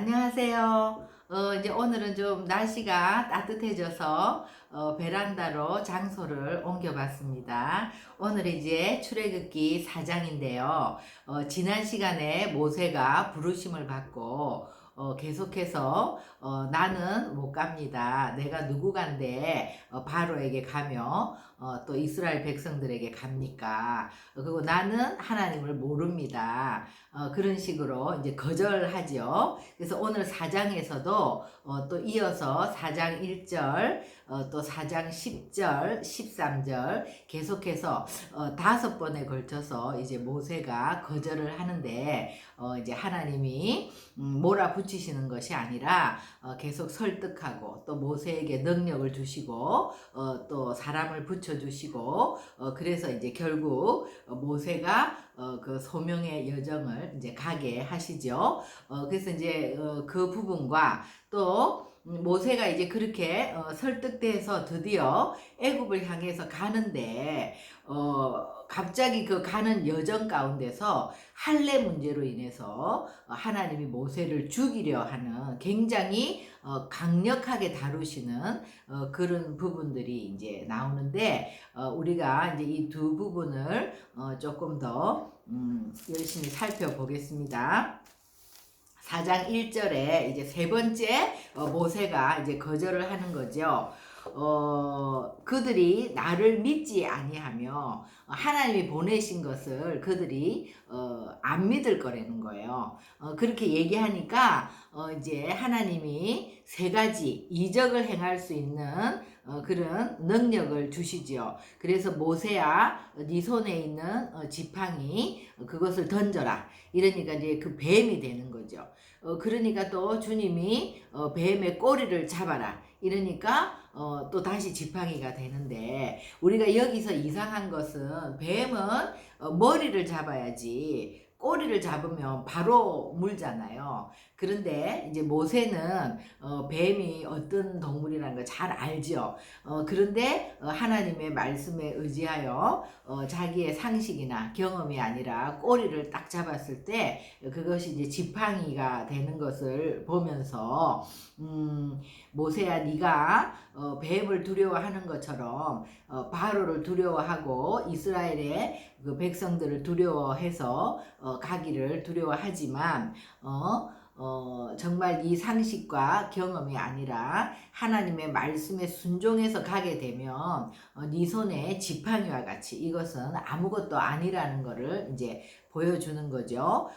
안녕하세요. 이제 오늘은 좀 날씨가 따뜻해져서 베란다로 장소를 옮겨봤습니다. 오늘 이제 출애굽기 4장인데요. 지난 시간에 모세가 부르심을 받고 계속해서 나는 못 갑니다. 내가 누구간데 바로에게 가며 또 이스라엘 백성들에게 갑니까? 그리고 나는 하나님을 모릅니다. 그런 식으로 이제 거절하지요. 그래서 오늘 4장에서도 또 이어서 4장 1절, 또 4장 10절, 13절 계속해서 5번에 걸쳐서 이제 모세가 거절을 하는데 이제 하나님이 몰아붙이시는 것이 아니라 계속 설득하고 또 모세에게 능력을 주시고 또 사람을 붙여주시고 그래서 이제 결국 모세가 그 소명의 여정을 이제 가게 하시죠. 그래서 이제 그 부분과 또 모세가 이제 그렇게 설득돼서 드디어 애굽을 향해서 가는데 갑자기 그 가는 여정 가운데서 할례 문제로 인해서 하나님이 모세를 죽이려 하는 굉장히 강력하게 다루시는 그런 부분들이 이제 나오는데 우리가 이제 이 두 부분을 조금 더 열심히 살펴보겠습니다. 4장 1절에 이제 세 번째 모세가 이제 거절을 하는 거죠. 그들이 나를 믿지 아니하며 하나님이 보내신 것을 그들이 안 믿을 거라는 거예요. 그렇게 얘기하니까 이제 하나님이 세 가지 이적을 행할 수 있는 그런 능력을 주시지요. 그래서 모세야 네 손에 있는 지팡이 그것을 던져라. 이러니까 이제 그 뱀이 되는 거죠. 그러니까 또 주님이 뱀의 꼬리를 잡아라. 이러니까 또 다시 지팡이가 되는데 우리가 여기서 이상한 것은 뱀은 머리를 잡아야지 꼬리를 잡으면 바로 물잖아요. 그런데 이제 모세는 뱀이 어떤 동물이라는 걸 잘 알죠. 그런데 하나님의 말씀에 의지하여 자기의 상식이나 경험이 아니라 꼬리를 딱 잡았을 때 그것이 이제 지팡이가 되는 것을 보면서 모세야 네가 뱀을 두려워하는 것처럼 바로를 두려워하고 이스라엘의 그 백성들을 두려워해서 가기를 두려워하지만 정말 이 상식과 경험이 아니라 하나님의 말씀에 순종해서 가게 되면 네 손에 지팡이와 같이 이것은 아무것도 아니라는 것을 이제 보여주는 거죠.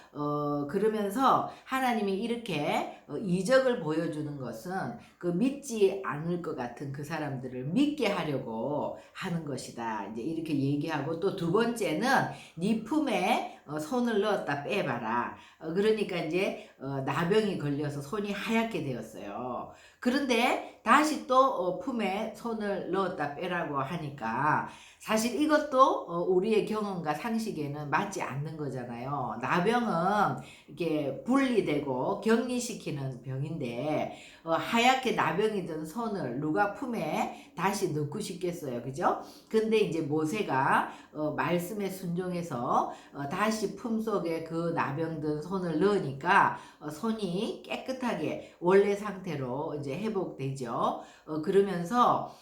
그러면서 하나님이 이렇게 이적을 보여주는 것은 그 믿지 않을 것 같은 그 사람들을 믿게 하려고 하는 것이다. 이제 이렇게 얘기하고 또 두 번째는 네 품에 손을 넣었다 빼봐라. 그러니까 이제 나병이 걸려서 손이 하얗게 되었어요. 그런데 다시 또 품에 손을 넣었다 빼라고 하니까 사실 이것도 우리의 경험과 상식에는 맞지 않는 거잖아요. 나병은 이렇게 분리되고 격리시키는 병인데 하얗게 나병이 든 손을 누가 품에 다시 넣고 싶겠어요. 그죠? 근데 이제 모세가 말씀에 순종해서 다시 품속에 그 나병 든 손을 넣으니까 손이 깨끗하게 원래 상태로 이제 회복되죠. 그러면서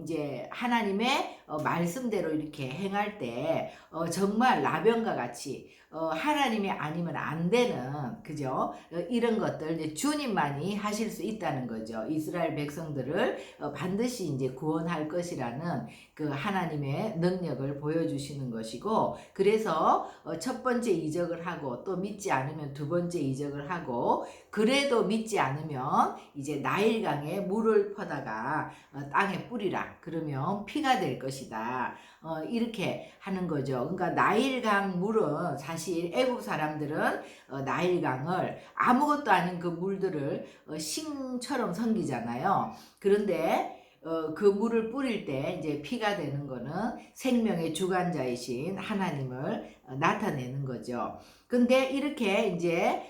이제 하나님의 말씀대로 이렇게 행할 때 정말 나병과 같이 하나님이 아니면 안 되는 그죠? 이런 것들 이제 주님만이 하실 수 있다는 거죠. 이스라엘 백성들을 반드시 이제 구원할 것이라는 그 하나님의 능력을 보여주시는 것이고 그래서 첫 번째 이적을 하고 또 믿지 않으면 두 번째 이적을 하고 그래도 믿지 않으면 이제 나일강에 물을 퍼다가 땅에 뿌리라. 그러면 피가 될 것이다. 이렇게 하는 거죠. 그러니까 나일강 물은 사실 애국 사람들은 나일강을 아무것도 아닌 그 물들을 싱처럼 섬기잖아요. 그런데 그 물을 뿌릴 때 이제 피가 되는 거는 생명의 주관자이신 하나님을 나타내는 거죠. 근데 이렇게 이제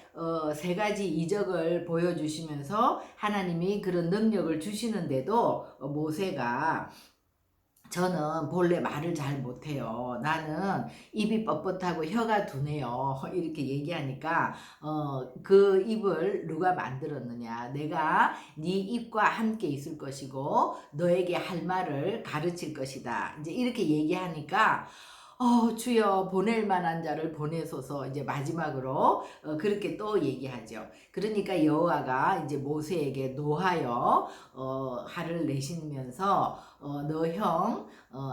세 가지 이적을 보여주시면서 하나님이 그런 능력을 주시는데도 모세가 저는 본래 말을 잘 못해요. 나는 입이 뻣뻣하고 혀가 둔해요. 이렇게 얘기하니까 그 입을 누가 만들었느냐? 내가 네 입과 함께 있을 것이고 너에게 할 말을 가르칠 것이다. 이제 이렇게 얘기하니까 주여 보낼 만한 자를 보내소서 이제 마지막으로 그렇게 또 얘기하죠. 그러니까 여호와가 이제 모세에게 노하여 화를 내시면서 너 형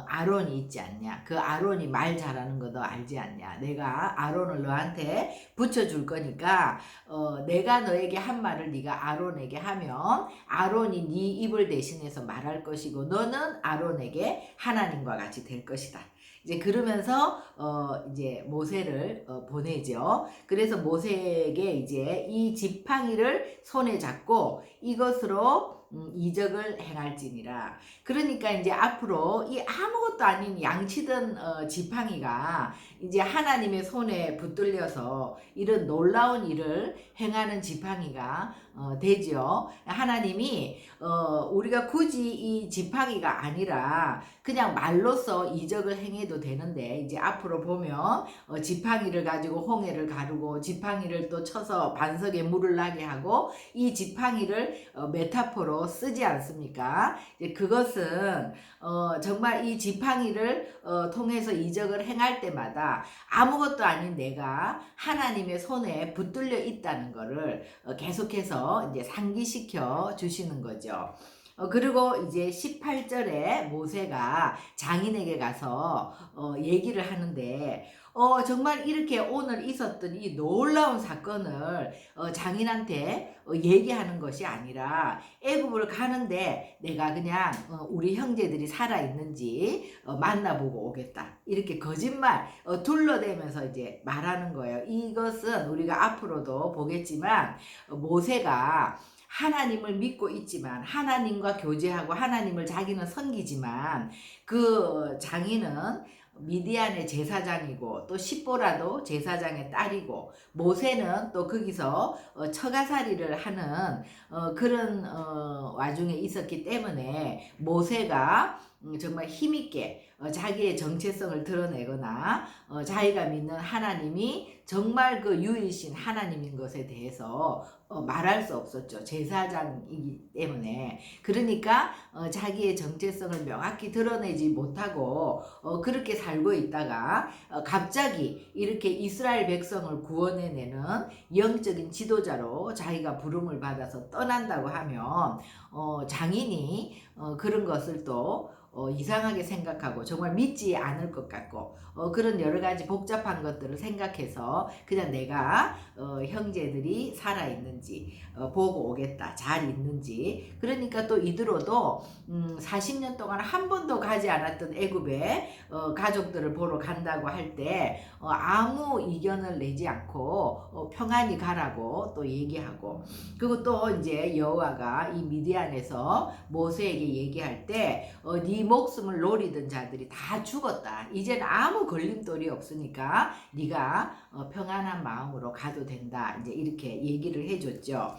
아론이 있지 않냐? 그 아론이 말 잘하는 거 너 알지 않냐? 내가 아론을 너한테 붙여줄 거니까 내가 너에게 한 말을 네가 아론에게 하면 아론이 네 입을 대신해서 말할 것이고 너는 아론에게 하나님과 같이 될 것이다. 이제 그러면서 이제 모세를 보내죠. 그래서 모세에게 이제 이 지팡이를 손에 잡고 이것으로 이적을 행할지니라. 그러니까 이제 앞으로 이 아무것도 아닌 양치던 지팡이가 이제 하나님의 손에 붙들려서 이런 놀라운 일을 행하는 지팡이가 되죠. 하나님이 우리가 굳이 이 지팡이가 아니라 그냥 말로써 이적을 행해도 되는데 이제 앞으로 보면 지팡이를 가지고 홍해를 가르고 지팡이를 또 쳐서 반석에 물을 나게 하고 이 지팡이를 메타포로 쓰지 않습니까? 이제 그것은 정말 이 지팡이를 통해서 이적을 행할 때마다 아무것도 아닌 내가 하나님의 손에 붙들려 있다는 것을 계속해서 이제 상기시켜 주시는 거죠. 그리고 이제 18절에 모세가 장인에게 가서 얘기를 하는데 정말 이렇게 오늘 있었던 이 놀라운 사건을 장인한테 얘기하는 것이 아니라 애굽을 가는데 내가 그냥 우리 형제들이 살아있는지 만나보고 오겠다. 이렇게 거짓말 둘러대면서 이제 말하는 거예요. 이것은 우리가 앞으로도 보겠지만 모세가 하나님을 믿고 있지만 하나님과 교제하고 하나님을 자기는 섬기지만 그 장인은 미디안의 제사장이고 또 십보라도 제사장의 딸이고 모세는 또 거기서 처가살이를 하는 그런 와중에 있었기 때문에 모세가 정말 힘있게 자기의 정체성을 드러내거나 자기가 믿는 하나님이 정말 그 유일신 하나님인 것에 대해서 말할 수 없었죠. 제사장이기 때문에. 그러니까 자기의 정체성을 명확히 드러내지 못하고 그렇게 살고 있다가 갑자기 이렇게 이스라엘 백성을 구원해내는 영적인 지도자로 자기가 부름을 받아서 떠난다고 하면 장인이 그런 것을 또 이상하게 생각하고 정말 믿지 않을 것 같고 그런 여러 가지 복잡한 것들을 생각해서 그냥 내가 형제들이 살아있는지 보고 오겠다. 잘 있는지. 그러니까 또 이들로도 40년 동안 한 번도 가지 않았던 애굽에 가족들을 보러 간다고 할 때 아무 이견을 내지 않고 평안히 가라고 또 얘기하고 그리고 또 이제 여호와가 이 미디안에서 모세에게 얘기할 때 네 목숨을 노리던 자들이 다 죽었다. 이제는 아무 걸림돌이 없으니까 네가 평안한 마음으로 가도 된다. 이제 이렇게 얘기를 해줬죠.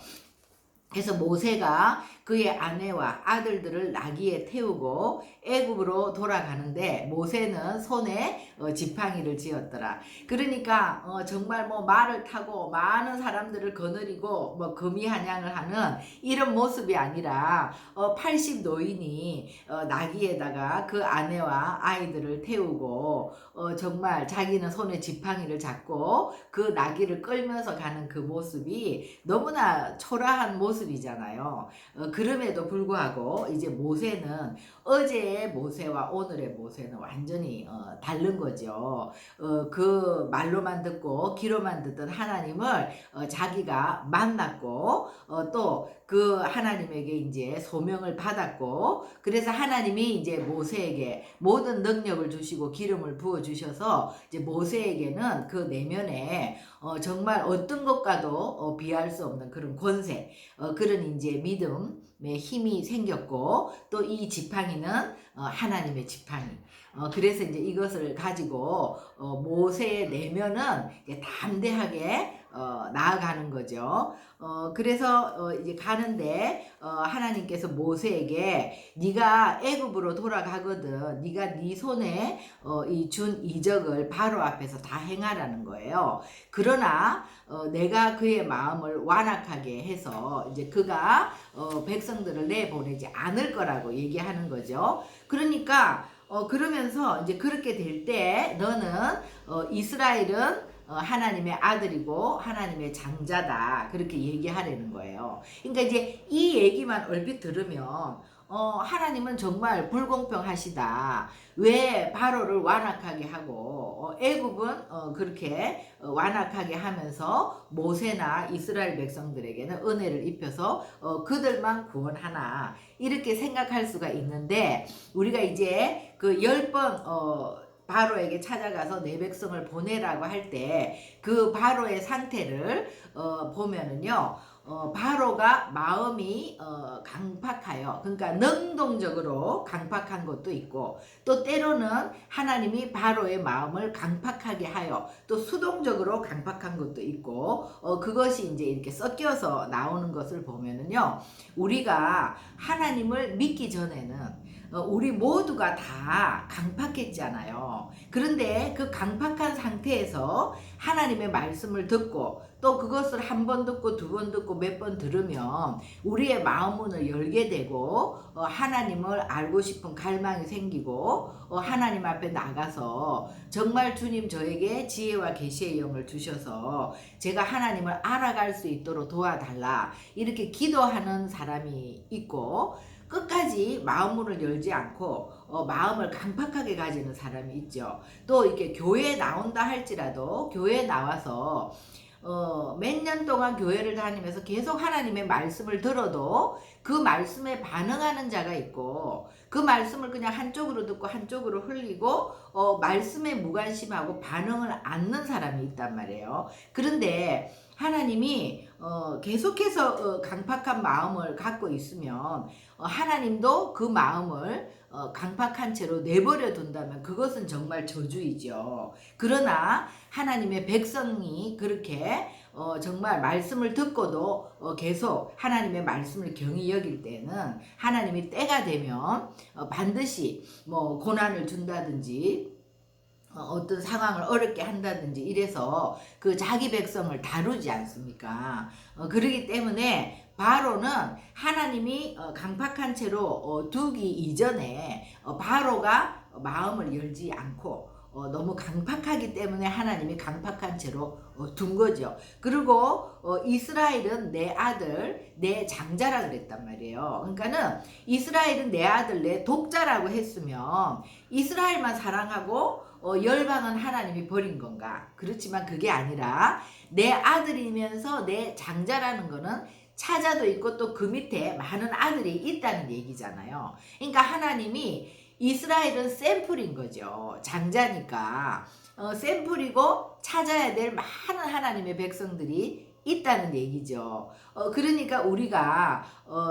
그래서 모세가 그의 아내와 아들들을 나귀에 태우고 애굽으로 돌아가는데 모세는 손에 지팡이를 쥐었더라. 그러니까 정말 뭐 말을 타고 많은 사람들을 거느리고 뭐 금이한양을 하는 이런 모습이 아니라 80 노인이 나귀에다가 그 아내와 아이들을 태우고 정말 자기는 손에 지팡이를 잡고 그 나귀를 끌면서 가는 그 모습이 너무나 초라한 모습이잖아요. 그럼에도 불구하고 이제 모세는 어제의 모세와 오늘의 모세는 완전히 다른 거죠. 그 말로만 듣고 귀로만 듣던 하나님을 자기가 만났고 또 그 하나님에게 이제 소명을 받았고 그래서 하나님이 이제 모세에게 모든 능력을 주시고 기름을 부어 주셔서 이제 모세에게는 그 내면에 정말 어떤 것과도 비할 수 없는 그런 권세, 그런 이제 믿음의 힘이 생겼고 또 이 지팡이는 하나님의 지팡이. 그래서 이제 이것을 가지고 모세의 내면은 이제 담대하게 나아가는 거죠. 그래서 이제 가는데 하나님께서 모세에게 네가 애굽으로 돌아가거든 네가 네 손에 이 준 이적을 바로 앞에서 다 행하라는 거예요. 그러나 내가 그의 마음을 완악하게 해서 이제 그가 백성들을 내보내지 않을 거라고 얘기하는 거죠. 그러니까 그러면서 이제 그렇게 될 때 너는 이스라엘은 하나님의 아들이고 하나님의 장자다 그렇게 얘기하려는 거예요. 그러니까 이제 이 얘기만 얼핏 들으면 하나님은 정말 불공평하시다. 왜 바로를 완악하게 하고 애굽은 그렇게 완악하게 하면서 모세나 이스라엘 백성들에게는 은혜를 입혀서 그들만 구원하나 이렇게 생각할 수가 있는데 우리가 이제 그 10번 바로에게 찾아가서 내 백성을 보내라고 할 때 그 바로의 상태를 보면은요 바로가 마음이 강팍하여 그러니까 능동적으로 강팍한 것도 있고 또 때로는 하나님이 바로의 마음을 강팍하게 하여 또 수동적으로 강팍한 것도 있고 그것이 이제 이렇게 섞여서 나오는 것을 보면은요 우리가 하나님을 믿기 전에는 우리 모두가 다 강팍했잖아요. 그런데 그 강팍한 상태에서 하나님의 말씀을 듣고 또 그것을 한 번 듣고 두 번 듣고 몇 번 들으면 우리의 마음 문을 열게 되고 하나님을 알고 싶은 갈망이 생기고 하나님 앞에 나가서 정말 주님 저에게 지혜와 계시의 영을 주셔서 제가 하나님을 알아갈 수 있도록 도와달라 이렇게 기도하는 사람이 있고 끝까지 마음문을 열지 않고 마음을 강팍하게 가지는 사람이 있죠. 또 이렇게 교회에 나온다 할지라도 교회에 나와서 몇 년 동안 교회를 다니면서 계속 하나님의 말씀을 들어도 그 말씀에 반응하는 자가 있고 그 말씀을 그냥 한쪽으로 듣고 한쪽으로 흘리고 말씀에 무관심하고 반응을 않는 사람이 있단 말이에요. 그런데 하나님이 계속해서 강팍한 마음을 갖고 있으면 하나님도 그 마음을 강팍한 채로 내버려 둔다면 그것은 정말 저주이죠. 그러나 하나님의 백성이 그렇게 정말 말씀을 듣고도 계속 하나님의 말씀을 경히 여길 때는 하나님이 때가 되면 반드시 뭐 고난을 준다든지 어떤 상황을 어렵게 한다든지 이래서 그 자기 백성을 다루지 않습니까? 그러기 때문에 바로는 하나님이 강팍한 채로 두기 이전에 바로가 마음을 열지 않고 너무 강팍하기 때문에 하나님이 강팍한 채로 둔 거죠. 그리고 이스라엘은 내 아들, 내 장자라 그랬단 말이에요. 그러니까는 이스라엘은 내 아들, 내 독자라고 했으면 이스라엘만 사랑하고 열방은 하나님이 버린 건가? 그렇지만 그게 아니라 내 아들이면서 내 장자라는 거는 차자도 있고 또 그 밑에 많은 아들이 있다는 얘기잖아요. 그러니까 하나님이 이스라엘은 샘플인 거죠. 장자니까 샘플이고 찾아야 될 많은 하나님의 백성들이 있다는 얘기죠. 그러니까 우리가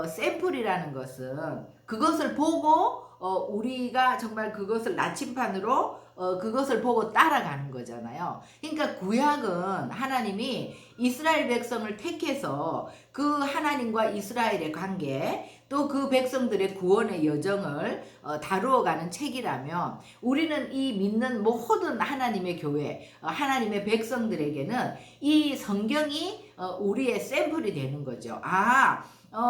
샘플이라는 것은 그것을 보고 우리가 정말 그것을 나침판으로 그것을 보고 따라가는 거잖아요. 그러니까 구약은 하나님이 이스라엘 백성을 택해서 그 하나님과 이스라엘의 관계 또 그 백성들의 구원의 여정을 다루어가는 책이라면 우리는 이 믿는 모든 하나님의 교회 하나님의 백성들에게는 이 성경이 우리의 샘플이 되는 거죠.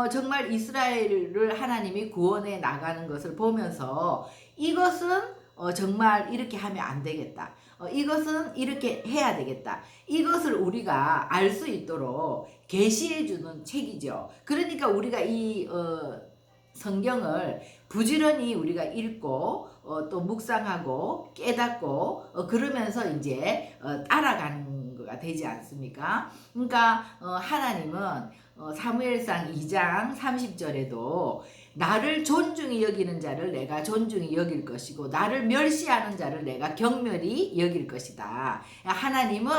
정말 이스라엘을 하나님이 구원해 나가는 것을 보면서 이것은 정말 이렇게 하면 안 되겠다. 이것은 이렇게 해야 되겠다. 이것을 우리가 알 수 있도록 계시해 주는 책이죠. 그러니까 우리가 이 성경을 부지런히 우리가 읽고 또 묵상하고 깨닫고 그러면서 이제 따라가는 거가 되지 않습니까? 그러니까 하나님은 사무엘상 2장 30절에도 나를 존중히 여기는 자를 내가 존중히 여길 것이고 나를 멸시하는 자를 내가 경멸히 여길 것이다. 하나님은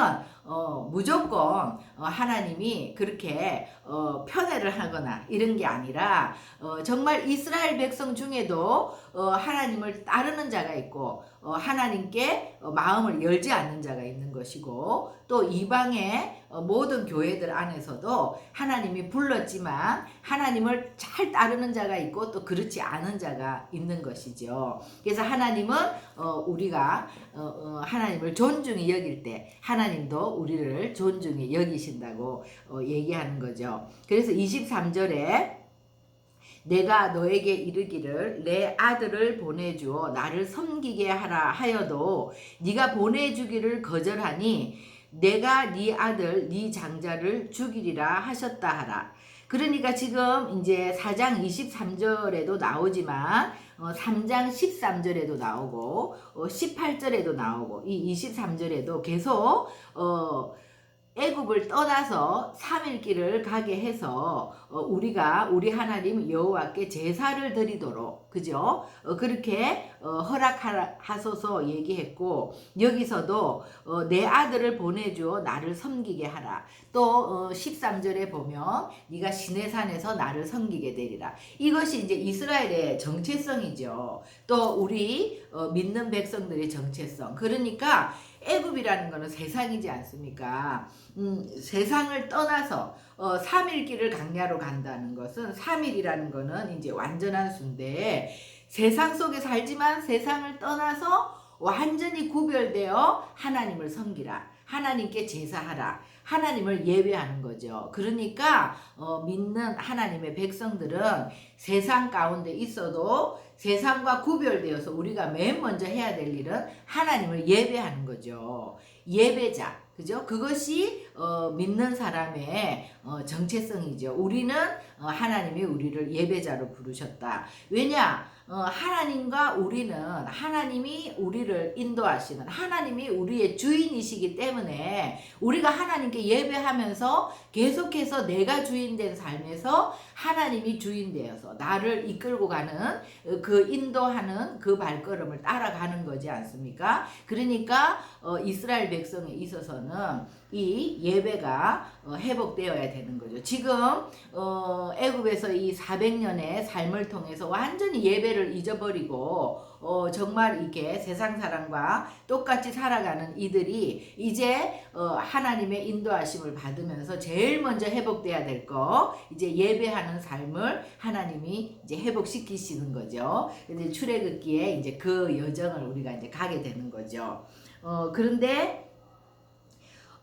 무조건 하나님이 그렇게 편애를 하거나 이런 게 아니라 정말 이스라엘 백성 중에도 하나님을 따르는 자가 있고 하나님께 마음을 열지 않는 자가 있는 것이고, 또 이방의 모든 교회들 안에서도 하나님이 불렀지만 하나님을 잘 따르는 자가 있고 또 그렇지 않은 자가 있는 것이죠. 그래서 하나님은 우리가 하나님을 존중히 여길 때 하나님도 우리를 존중히 여기신다고 얘기하는 거죠. 그래서 23절에 내가 너에게 이르기를 내 아들을 보내주어 나를 섬기게 하라 하여도 네가 보내주기를 거절하니 내가 네 아들 네 장자를 죽이리라 하셨다 하라. 그러니까 지금 이제 4장 23절에도 나오지만 3장 13절에도 나오고 18절에도 나오고 이 23절에도 계속 애굽을 떠나서 3일 길을 가게 해서 우리가 우리 하나님 여호와께 제사를 드리도록, 그죠? 그렇게 허락하소서 얘기했고, 여기서도 내 아들을 보내주어 나를 섬기게 하라. 또 13절에 보면 네가 시내산에서 나를 섬기게 되리라. 이것이 이제 이스라엘의 정체성이죠. 또 우리 믿는 백성들의 정체성. 그러니까 애굽이라는 것은 세상이지 않습니까? 세상을 떠나서 3일 길을 강야로 간다는 것은 3일이라는 것은 이제 완전한 수인데, 세상 속에 살지만 세상을 떠나서 완전히 구별되어 하나님을 섬기라. 하나님께 제사하라. 하나님을 예배하는 거죠. 그러니까 믿는 하나님의 백성들은 세상 가운데 있어도 세상과 구별되어서 우리가 맨 먼저 해야 될 일은 하나님을 예배하는 거죠. 예배자, 그죠? 그것이 믿는 사람의 정체성이죠. 우리는 하나님이 우리를 예배자로 부르셨다. 왜냐? 하나님과 우리는 하나님이 우리를 인도하시는, 하나님이 우리의 주인이시기 때문에 우리가 하나님께 예배하면서 계속해서 내가 주인된 삶에서 하나님이 주인되어서 나를 이끌고 가는 그 인도하는 그 발걸음을 따라가는 거지 않습니까? 그러니까 이스라엘 백성에 있어서는 이 예배가 회복되어야 되는 거죠. 지금 애굽에서 이 400년의 삶을 통해서 완전히 예배를 잊어버리고 정말 이렇게 세상 사람과 똑같이 살아가는 이들이 이제 하나님의 인도하심을 받으면서 제일 먼저 회복돼야 될 거, 이제 예배하는 삶을 하나님이 이제 회복시키시는 거죠. 이제 출애굽기에 이제 그 여정을 우리가 이제 가게 되는 거죠. 그런데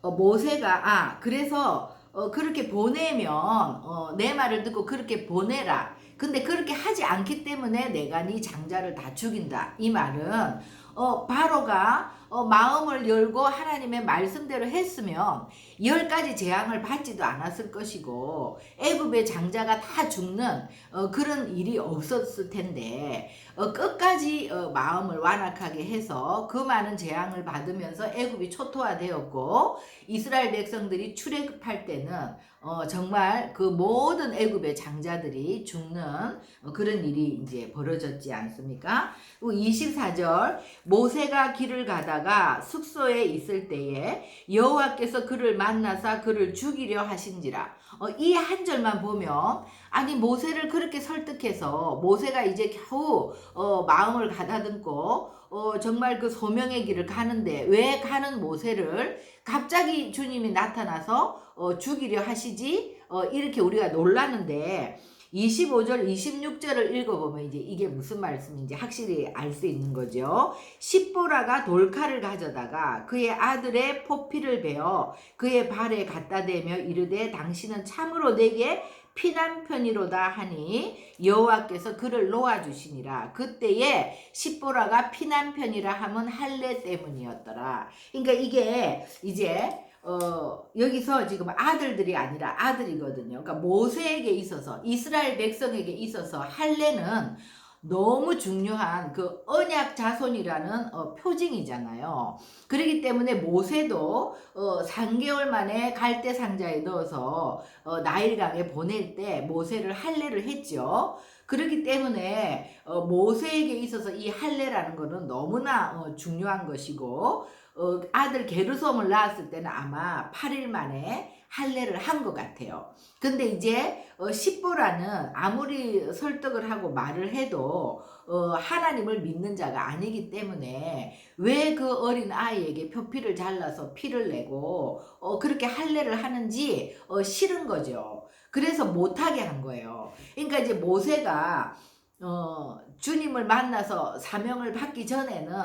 모세가 그래서 그렇게 보내면 내 말을 듣고 그렇게 보내라. 근데 그렇게 하지 않기 때문에 내가 네 장자를 다 죽인다. 이 말은 바로가 마음을 열고 하나님의 말씀대로 했으면 10가지 재앙을 받지도 않았을 것이고 애굽의 장자가 다 죽는 그런 일이 없었을 텐데 끝까지 마음을 완악하게 해서 그 많은 재앙을 받으면서 애굽이 초토화되었고 이스라엘 백성들이 출애굽할 때는 정말 그 모든 애굽의 장자들이 죽는 그런 일이 이제 벌어졌지 않습니까? 24절 모세가 길을 가다가 숙소에 있을 때에 여호와께서 그를 만나사 그를 죽이려 하신지라. 이 한 절만 보면 아니 모세를 그렇게 설득해서 모세가 이제 겨우 마음을 가다듬고 정말 그 소명의 길을 가는데 왜 가는 모세를 갑자기 주님이 나타나서 죽이려 하시지? 이렇게 우리가 놀라는데 25절, 26절을 읽어보면 이제 이게 무슨 말씀인지 확실히 알 수 있는 거죠. 십보라가 돌칼을 가져다가 그의 아들의 포피를 베어 그의 발에 갖다 대며 이르되 당신은 참으로 내게 피난편이로다 하니 여호와께서 그를 놓아주시니라. 그때에 십보라가 피난편이라 함은 할례 때문이었더라. 그러니까 이게 이제 여기서 지금 아들들이 아니라 아들이거든요. 그러니까 모세에게 있어서 이스라엘 백성에게 있어서 할례는 너무 중요한 그 언약 자손이라는 표징이잖아요. 그렇기 때문에 모세도 3개월 만에 갈대 상자에 넣어서 나일강에 보낼 때 모세를 할례를 했죠. 그렇기 때문에 모세에게 있어서 이 할례라는 것은 너무나 중요한 것이고 아들 게르솜을 낳았을 때는 아마 8일 만에 할례를 한 것 같아요. 근데 이제 십보라는 아무리 설득을 하고 말을 해도 하나님을 믿는 자가 아니기 때문에 왜 그 어린 아이에게 표피를 잘라서 피를 내고 그렇게 할례를 하는지 싫은 거죠. 그래서 못하게 한 거예요. 그러니까 이제 모세가 주님을 만나서 사명을 받기 전에는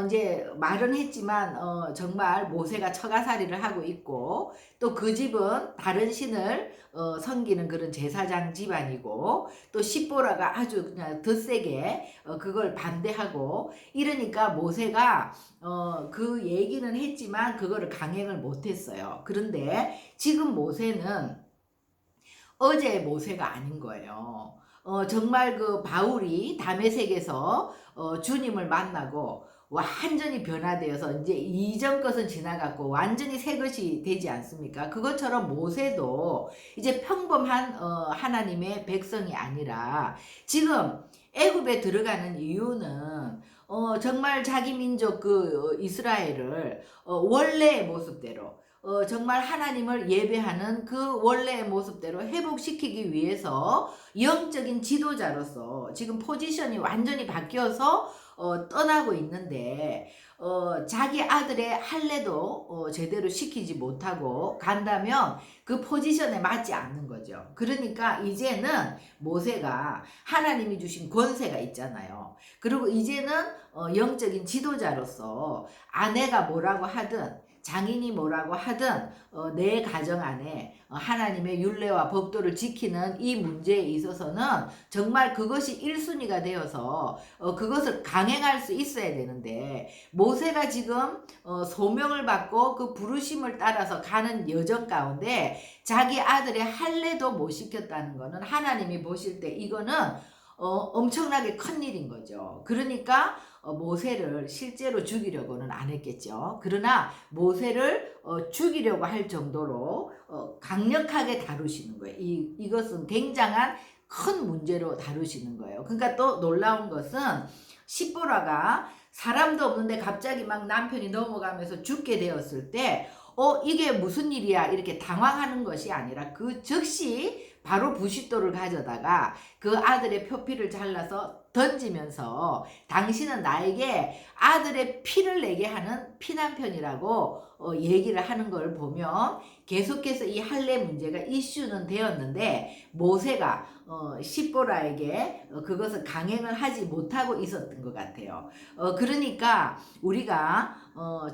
이제 말은 했지만 정말 모세가 처가살이를 하고 있고 또 그 집은 다른 신을 섬기는 그런 제사장 집안이고 또 십보라가 아주 그냥 덧세게 그걸 반대하고 이러니까 모세가 그 얘기는 했지만 그거를 강행을 못했어요. 그런데 지금 모세는 어제의 모세가 아닌 거예요. 정말 그 바울이 다메섹에서 주님을 만나고 완전히 변화되어서 이제 이전 것은 지나갔고 완전히 새 것이 되지 않습니까? 그것처럼 모세도 이제 평범한 하나님의 백성이 아니라 지금 애굽에 들어가는 이유는 정말 자기 민족 그 이스라엘을 원래의 모습대로 정말 하나님을 예배하는 그 원래의 모습대로 회복시키기 위해서 영적인 지도자로서 지금 포지션이 완전히 바뀌어서 떠나고 있는데 자기 아들의 할례도 제대로 시키지 못하고 간다면 그 포지션에 맞지 않는 거죠. 그러니까 이제는 모세가 하나님이 주신 권세가 있잖아요. 그리고 이제는 영적인 지도자로서 아내가 뭐라고 하든 장인이 뭐라고 하든 내 가정 안에 하나님의 율례와 법도를 지키는 이 문제에 있어서는 정말 그것이 1순위가 되어서 그것을 강행할 수 있어야 되는데 모세가 지금 소명을 받고 그 부르심을 따라서 가는 여정 가운데 자기 아들의 할례도 못 시켰다는 거는 하나님이 보실 때 이거는 엄청나게 큰 일인 거죠. 그러니까 모세를 실제로 죽이려고는 안 했겠죠. 그러나 모세를 죽이려고 할 정도로 강력하게 다루시는 거예요. 이것은 굉장한 큰 문제로 다루시는 거예요. 그러니까 또 놀라운 것은 십보라가 사람도 없는데 갑자기 막 남편이 넘어가면서 죽게 되었을 때 이게 무슨 일이야 이렇게 당황하는 것이 아니라 그 즉시 바로 부싯돌을 가져다가 그 아들의 표피를 잘라서 던지면서 당신은 나에게 아들의 피를 내게 하는 피난편이라고 얘기를 하는 걸 보면 계속해서 이 할례 문제가 이슈는 되었는데 모세가 십보라에게 그것을 강행을 하지 못하고 있었던 것 같아요. 그러니까 우리가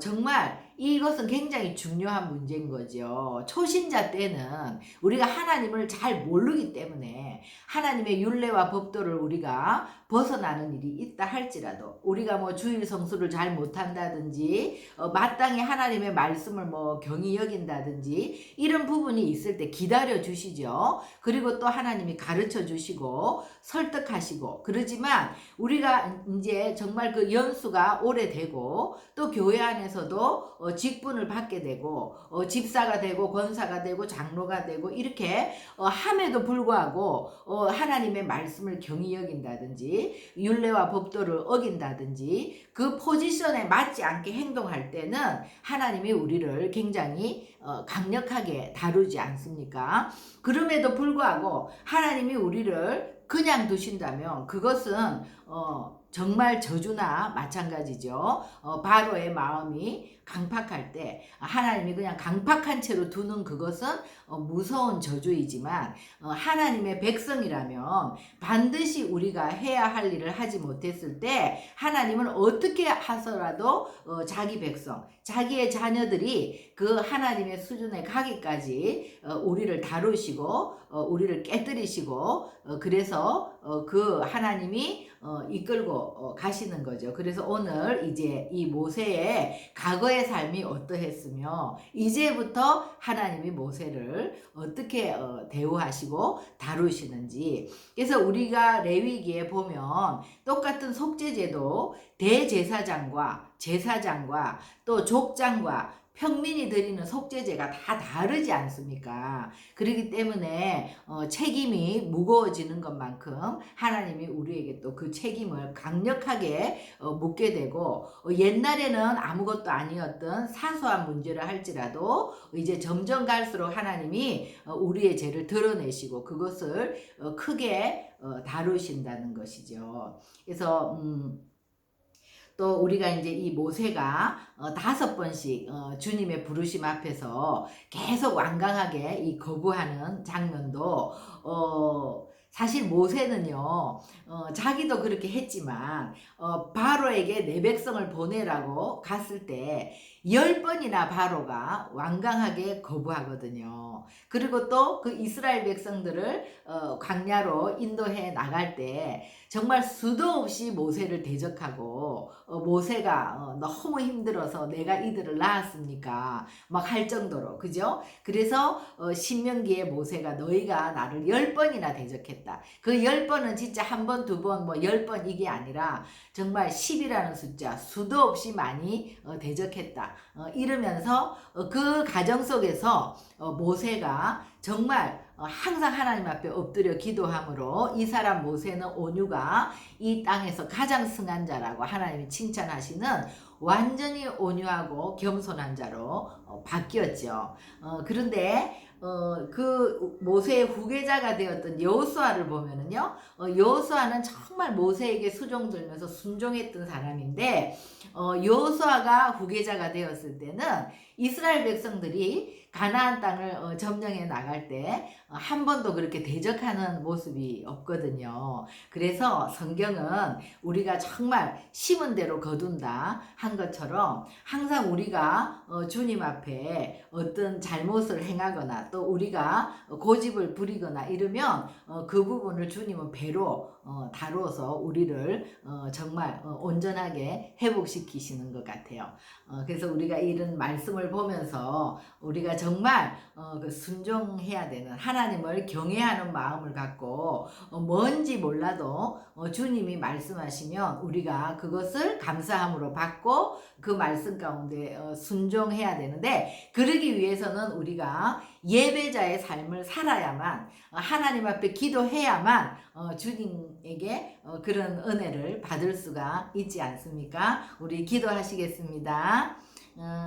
정말 이것은 굉장히 중요한 문제인 거죠. 초신자 때는 우리가 하나님을 잘 모르기 때문에 하나님의 율례와 법도를 우리가 벗어나는 일이 있다 할지라도 우리가 뭐 주일 성수를 잘 못한다든지 마땅히 하나님의 말씀을 뭐 경히 여긴다든지 이런 부분이 있을 때 기다려 주시죠. 그리고 또 하나님이 가르쳐 주시고 설득하시고 그러지만 우리가 이제 정말 그 연수가 오래되고 또 교회 안에서도 직분을 받게 되고 집사가 되고 권사가 되고 장로가 되고 이렇게 함에도 불구하고 하나님의 말씀을 경히 여긴다든지 율례와 법도를 어긴다든지 그 포지션에 맞지 않게 행동할 때는 하나님이 우리를 굉장히 강력하게 다루지 않습니까? 그럼에도 불구하고 하나님이 우리를 그냥 두신다면 그것은 정말 저주나 마찬가지죠. 바로의 마음이 강팍할 때 하나님이 그냥 강팍한 채로 두는 그것은 무서운 저주이지만 하나님의 백성이라면 반드시 우리가 해야 할 일을 하지 못했을 때 하나님은 어떻게 하서라도 자기 백성, 자기의 자녀들이 그 하나님의 수준에 가기까지 우리를 다루시고 우리를 깨뜨리시고 그래서 그 하나님이 이끌고 가시는 거죠. 그래서 오늘 이제 이 모세의 과거의 삶이 어떠했으며 이제부터 하나님이 모세를 어떻게 대우하시고 다루시는지. 그래서 우리가 레위기에 보면 똑같은 속죄제도 대제사장과 제사장과 또 족장과 평민이 드리는 속죄제가 다 다르지 않습니까? 그렇기 때문에 책임이 무거워지는 것만큼 하나님이 우리에게 또 그 책임을 강력하게 묻게 되고, 옛날에는 아무것도 아니었던 사소한 문제를 할지라도 이제 점점 갈수록 하나님이 우리의 죄를 드러내시고 그것을 크게 다루신다는 것이죠. 그래서 또 우리가 이제 이 모세가 5번씩 주님의 부르심 앞에서 계속 완강하게 이 거부하는 장면도 사실 모세는요, 자기도 그렇게 했지만 바로에게 내 백성을 보내라고 갔을 때 10번이나 바로가 완강하게 거부하거든요. 그리고 또 그 이스라엘 백성들을 광야로 인도해 나갈 때 정말 수도 없이 모세를 대적하고, 모세가 너무 힘들어서 내가 이들을 낳았습니까? 막 할 정도로, 그죠? 그래서 신명기에 모세가 너희가 나를 10번이나 대적했다. 그 10번은 진짜 한 번, 두 번, 뭐 10번 이게 아니라 정말 10이라는 숫자, 수도 없이 많이 대적했다. 이러면서 그 가정 속에서 모세가 정말 항상 하나님 앞에 엎드려 기도함으로 이 사람 모세는 온유가 이 땅에서 가장 승한 자라고 하나님이 칭찬하시는 완전히 온유하고 겸손한 자로 바뀌었죠. 그런데 그 모세의 후계자가 되었던 여호수아를 보면은요, 여호수아는 정말 모세에게 수종 들면서 순종했던 사람인데, 여호수아가 후계자가 되었을 때는 이스라엘 백성들이 가나안 땅을 점령해 나갈 때 한 번도 그렇게 대적하는 모습이 없거든요. 그래서 성경은 우리가 정말 심은 대로 거둔다 한 것처럼 항상 우리가 주님 앞에 어떤 잘못을 행하거나 또 우리가 고집을 부리거나 이러면 그 부분을 주님은 배로 다루어서 우리를 정말 온전하게 회복시키시는 것 같아요. 그래서 우리가 이런 말씀을 보면서 우리가 정말 그 순종해야 되는, 하나님을 경외하는 마음을 갖고 뭔지 몰라도 주님이 말씀하시면 우리가 그것을 감사함으로 받고 그 말씀 가운데 순종해야 되는데, 그러기 위해서는 우리가 예배자의 삶을 살아야만, 하나님 앞에 기도해야만 주님에게 그런 은혜를 받을 수가 있지 않습니까? 우리 기도하시겠습니다.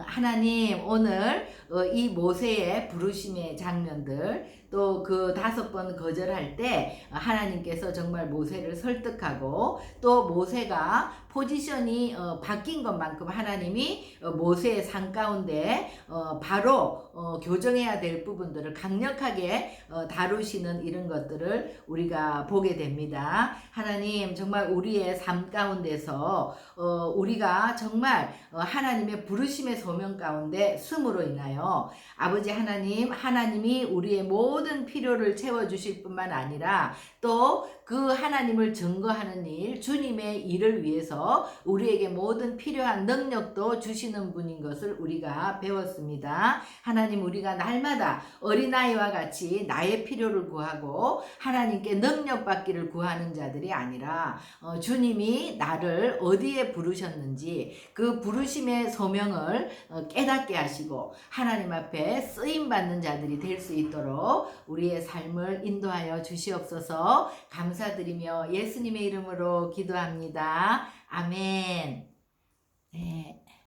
하나님, 오늘 이 모세의 부르심의 장면들, 또 그 5번 거절할 때 하나님께서 정말 모세를 설득하고, 또 모세가 포지션이 바뀐 것만큼 하나님이 모세의 삶 가운데 바로 교정해야 될 부분들을 강력하게 다루시는 이런 것들을 우리가 보게 됩니다. 하나님, 정말 우리의 삶 가운데서 우리가 정말 하나님의 부르심의 소명 가운데 숨으로 인하여 아버지 하나님, 하나님이 우리의 모든 필요를 채워주실 뿐만 아니라 또 그 하나님을 증거하는 일, 주님의 일을 위해서 우리에게 모든 필요한 능력도 주시는 분인 것을 우리가 배웠습니다. 하나님, 우리가 날마다 어린아이와 같이 나의 필요를 구하고 하나님께 능력받기를 구하는 자들이 아니라 주님이 나를 어디에 부르셨는지 그 부르심의 소명을 깨닫게 하시고 하나님 앞에 쓰임받는 자들이 될 수 있도록 우리의 삶을 인도하여 주시옵소서. 감사드리며 예수님의 이름으로 기도합니다. 아멘. 네.